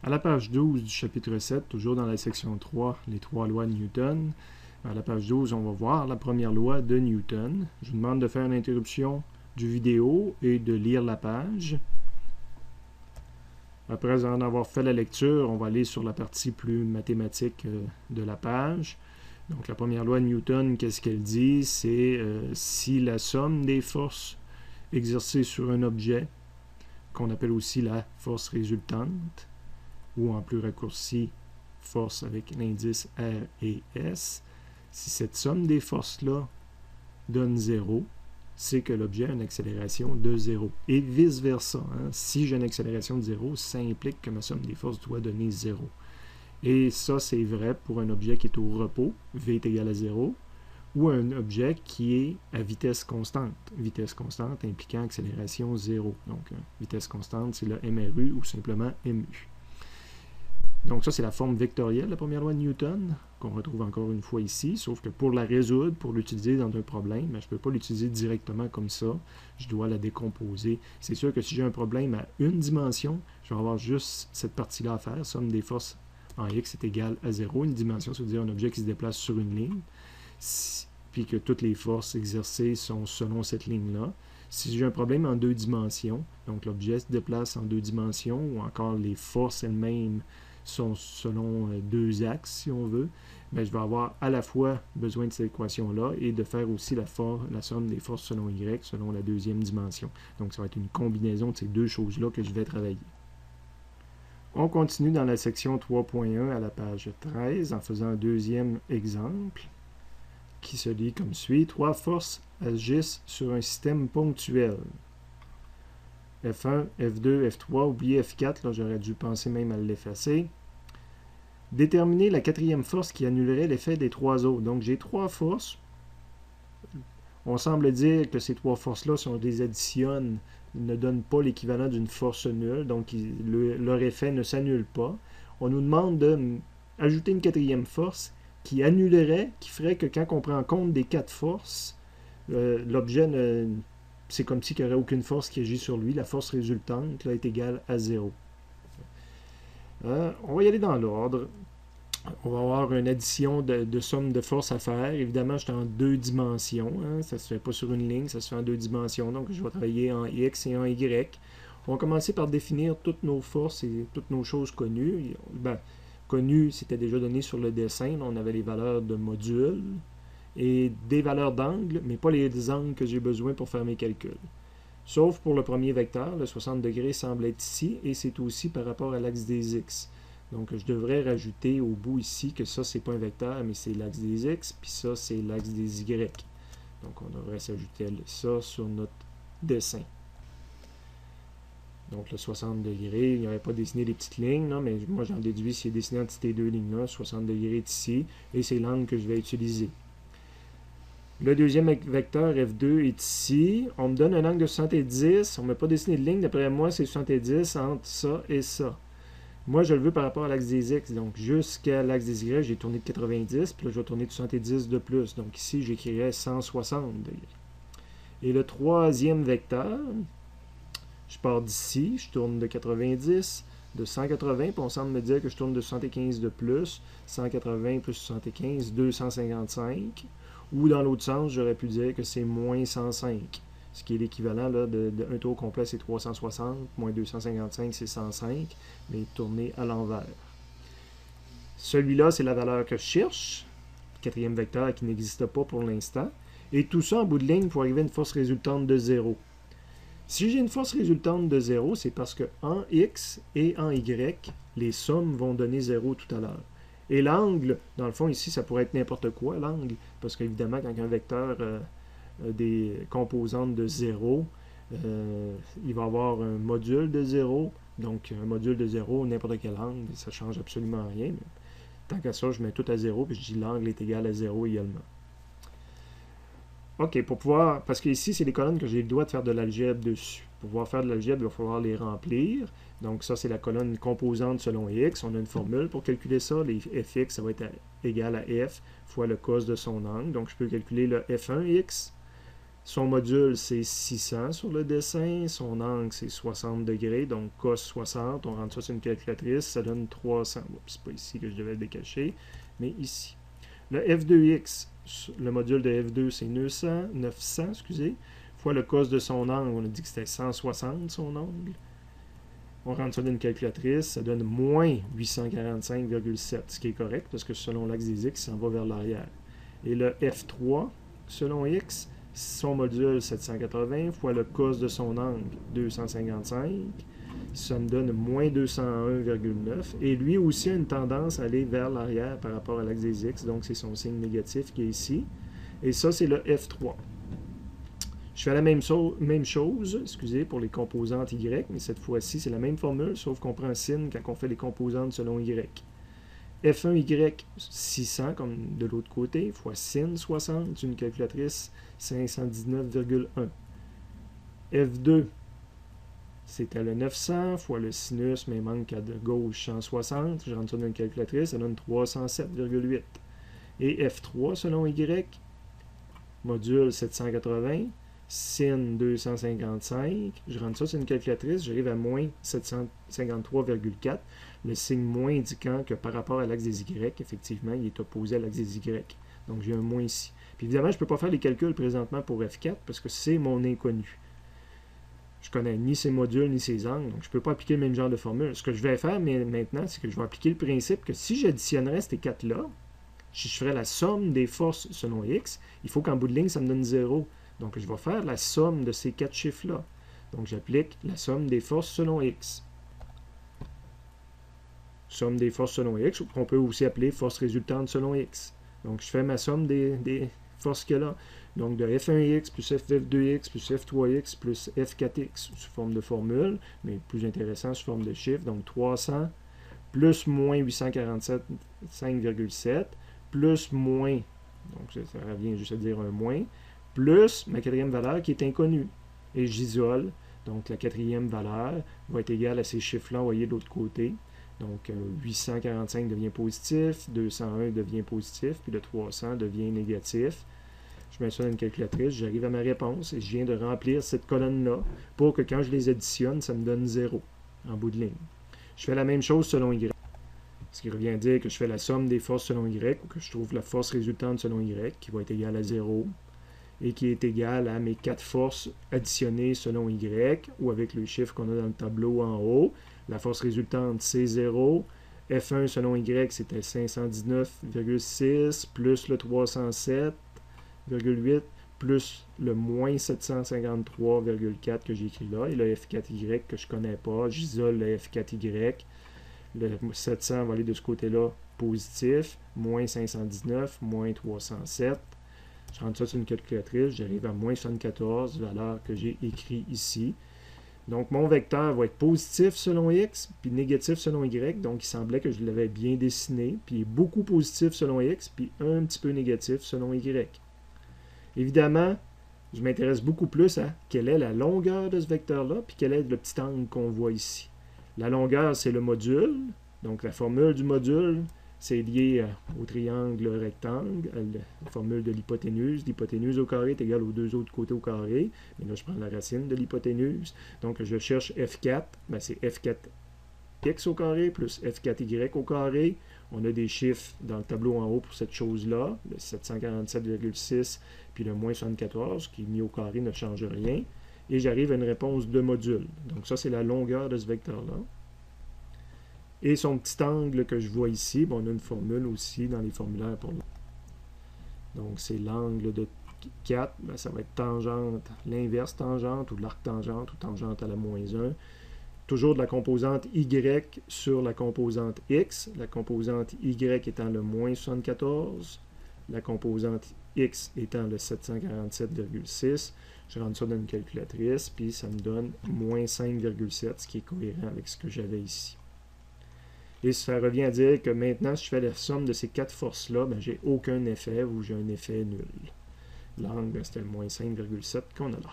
À la page 12 du chapitre 7, toujours dans la section 3, les trois lois de Newton, à la page 12, on va voir la première loi de Newton. Je vous demande de faire une interruption du vidéo et de lire la page. Après en avoir fait la lecture, on va aller sur la partie plus mathématique de la page. Donc la première loi de Newton, qu'est-ce qu'elle dit? C'est si la somme des forces exercées sur un objet, qu'on appelle aussi la force résultante, ou en plus raccourci, force avec l'indice R et S, si cette somme des forces-là donne 0, c'est que l'objet a une accélération de 0. Et vice-versa. Hein? Si j'ai une accélération de 0, ça implique que ma somme des forces doit donner 0. Et ça, c'est vrai pour un objet qui est au repos, V est égal à 0, ou un objet qui est à vitesse constante. Vitesse constante impliquant accélération 0. Donc, vitesse constante, c'est le MRU ou simplement MU. Donc ça, c'est la forme vectorielle, la première loi de Newton, qu'on retrouve encore une fois ici, sauf que pour la résoudre, pour l'utiliser dans un problème, je ne peux pas l'utiliser directement comme ça, je dois la décomposer. C'est sûr que si j'ai un problème à une dimension, je vais avoir juste cette partie-là à faire, somme des forces en x est égal à 0. Une dimension, ça veut dire un objet qui se déplace sur une ligne, puis que toutes les forces exercées sont selon cette ligne-là. Si j'ai un problème en deux dimensions, donc l'objet se déplace en deux dimensions, ou encore les forces elles-mêmes sont selon deux axes, si on veut, bien, je vais avoir à la fois besoin de cette équation-là et de faire aussi la somme des forces selon y, selon la deuxième dimension. Donc, ça va être une combinaison de ces deux choses-là que je vais travailler. On continue dans la section 3.1 à la page 13 en faisant un deuxième exemple qui se lit comme suit. Trois forces agissent sur un système ponctuel. F1, F2, F3, oubliez F4, là j'aurais dû penser même à l'effacer. Déterminer la quatrième force qui annulerait l'effet des trois autres. Donc j'ai trois forces. On semble dire que ces trois forces-là, si on les additionne, ne donnent pas l'équivalent d'une force nulle, donc leur effet ne s'annule pas. On nous demande d'ajouter une quatrième force qui annulerait, qui ferait que quand on prend en compte des quatre forces, l'objet ne... C'est comme s'il n'y aurait aucune force qui agit sur lui. La force résultante là, est égale à 0. On va y aller dans l'ordre. On va avoir une addition de somme de forces à faire. Évidemment, je suis en deux dimensions. Hein. Ça ne se fait pas sur une ligne, ça se fait en deux dimensions. Donc, je vais travailler en X et en Y. On va commencer par définir toutes nos forces et toutes nos choses connues. Connues, c'était déjà donné sur le dessin. Là, on avait les valeurs de modules et des valeurs d'angle, mais pas les angles que j'ai besoin pour faire mes calculs. Sauf pour le premier vecteur, le 60 degrés semble être ici, et c'est aussi par rapport à l'axe des x. Donc je devrais rajouter au bout ici que ça, c'est pas un vecteur, mais c'est l'axe des x, puis ça, c'est l'axe des y. Donc on devrait s'ajouter ça sur notre dessin. Donc le 60 degrés, il n'y aurait pas dessiné des petites lignes, là, mais moi j'en déduis s'il est dessiné entre ces deux lignes-là, 60 degrés est ici, et c'est l'angle que je vais utiliser. Le deuxième vecteur F2 est ici. On me donne un angle de 70. On ne m'a pas dessiné de ligne. D'après moi, c'est 70 entre ça et ça. Moi, je le veux par rapport à l'axe des X. Donc, jusqu'à l'axe des Y, j'ai tourné de 90. Puis là, je vais tourner de 70 de plus. Donc, ici, j'écrirais 160 degrés. Et le troisième vecteur, je pars d'ici. Je tourne de 90, de 180. Puis on semble me dire que je tourne de 75 de plus. 180 plus 75, 255. Ou dans l'autre sens, j'aurais pu dire que c'est moins 105, ce qui est l'équivalent d'un tour complet, c'est 360, moins 255, c'est 105, mais tourné à l'envers. Celui-là, c'est la valeur que je cherche, quatrième vecteur qui n'existe pas pour l'instant, et tout ça en bout de ligne pour arriver à une force résultante de 0. Si j'ai une force résultante de 0, c'est parce que en x et en y, les sommes vont donner 0 tout à l'heure. Et l'angle, dans le fond, ici, ça pourrait être n'importe quoi, l'angle, parce qu'évidemment, quand un vecteur a des composantes de 0, il va avoir un module de 0. Donc, un module de 0, n'importe quel angle, ça ne change absolument rien. Mais tant qu'à ça, je mets tout à 0, puis je dis l'angle est égal à 0 également. OK, pour pouvoir, parce que ici, c'est des colonnes que j'ai le droit de faire de l'algèbre dessus. Pour pouvoir faire de l'algèbre, il va falloir les remplir. Donc ça, c'est la colonne composante selon x. On a une formule pour calculer ça. Les fx, ça va être égal à f fois le cos de son angle. Donc je peux calculer le f1x Son module, c'est 600 sur le dessin. Son angle, c'est 60 degrés. Donc, cos 60. On rentre ça sur une calculatrice. Ça donne 300. C'est pas ici que je devais le décacher, mais ici. Le F2X, le module de F2, c'est 900, excusez, fois le cos de son angle. On a dit que c'était 160 son angle. On rentre ça dans une calculatrice. Ça donne moins 845,7, ce qui est correct parce que selon l'axe des X, ça va vers l'arrière. Et le F3, selon X, son module 780 fois le cos de son angle 255, ça me donne moins 201,9. Et lui aussi a une tendance à aller vers l'arrière par rapport à l'axe des X, donc c'est son signe négatif qui est ici. Et ça, c'est le F3. Je fais la même chose, excusez, pour les composantes Y, mais cette fois-ci, c'est la même formule, sauf qu'on prend sin quand on fait les composantes selon Y. F1Y 600 comme de l'autre côté, fois sin 60, c'est une calculatrice 519,1. F2, c'était le 900 fois le sinus, mais il manque à de gauche 160. Je rentre ça dans une calculatrice, ça donne 307,8. Et F3 selon Y, module 780, sin 255. Je rentre ça sur une calculatrice, j'arrive à moins 753,4. Le signe moins indiquant que par rapport à l'axe des Y, effectivement, il est opposé à l'axe des Y. Donc, j'ai un moins ici. Puis évidemment, je ne peux pas faire les calculs présentement pour F4 parce que c'est mon inconnu. Je ne connais ni ses modules ni ses angles, donc je ne peux pas appliquer le même genre de formule. Ce que je vais faire maintenant, c'est que je vais appliquer le principe que si j'additionnerais ces quatre-là, si je ferais la somme des forces selon X, il faut qu'en bout de ligne, ça me donne 0. Donc, je vais faire la somme de ces quatre chiffres-là. Donc, j'applique la somme des forces selon X. Somme des forces selon X, qu'on peut aussi appeler force résultante selon X. Donc, je fais ma somme des forces qu'il y a là. Donc, de F1X plus F2X plus F3X plus F4X sous forme de formule, mais plus intéressant sous forme de chiffre. Donc, 300 plus moins 847,5,7 plus moins, donc ça revient juste à dire un moins, plus ma quatrième valeur qui est inconnue. Et j'isole. Donc, la quatrième valeur va être égale à ces chiffres-là envoyés de l'autre côté. Donc, 845 devient positif, 201 devient positif, puis le 300 devient négatif. Je mets ça dans une calculatrice, j'arrive à ma réponse et je viens de remplir cette colonne-là pour que quand je les additionne, ça me donne 0 en bout de ligne. Je fais la même chose selon Y. Ce qui revient à dire que je fais la somme des forces selon Y ou que je trouve la force résultante selon Y qui va être égale à 0 et qui est égale à mes 4 forces additionnées selon Y ou avec le chiffre qu'on a dans le tableau en haut. La force résultante, c'est 0. F1 selon Y, c'était 519,6 plus le 307,8 plus le moins 753,4 que j'ai écrit là. Et le F4Y que je ne connais pas, j'isole le F4Y. Le 700 va aller de ce côté-là positif, moins 519, moins 307. Je rentre ça sur une calculatrice, j'arrive à moins 74, valeur que j'ai écrit ici. Donc, mon vecteur va être positif selon X, puis négatif selon Y. Donc, il semblait que je l'avais bien dessiné. Puis, il est beaucoup positif selon X, puis un petit peu négatif selon Y. Évidemment, je m'intéresse beaucoup plus à quelle est la longueur de ce vecteur-là, puis quel est le petit angle qu'on voit ici. La longueur, c'est le module. Donc, la formule du module, c'est lié au triangle rectangle, la formule de l'hypoténuse. L'hypoténuse au carré est égale aux deux autres côtés au carré. Mais là, je prends la racine de l'hypoténuse. Donc, je cherche F4. Ben, c'est F4x au carré plus F4y au carré. On a des chiffres dans le tableau en haut pour cette chose-là, le 747,6 puis le moins 74, qui mis au carré ne change rien. Et j'arrive à une réponse de module. Donc, ça, c'est la longueur de ce vecteur-là. Et son petit angle que je vois ici, bon, on a une formule aussi dans les formulaires pour lui. Donc, c'est l'angle de 4, ben, ça va être tangente, l'inverse tangente, ou l'arc tangente, ou tangente à la moins 1. Toujours de la composante Y sur la composante X, la composante Y étant le moins 74, la composante X étant le 747,6. Je rentre ça dans une calculatrice, puis ça me donne moins 5,7, ce qui est cohérent avec ce que j'avais ici. Et ça revient à dire que maintenant, si je fais la somme de ces quatre forces-là, ben, j'ai aucun effet ou j'ai un effet nul. L'angle, c'était le moins 5,7 qu'on a là.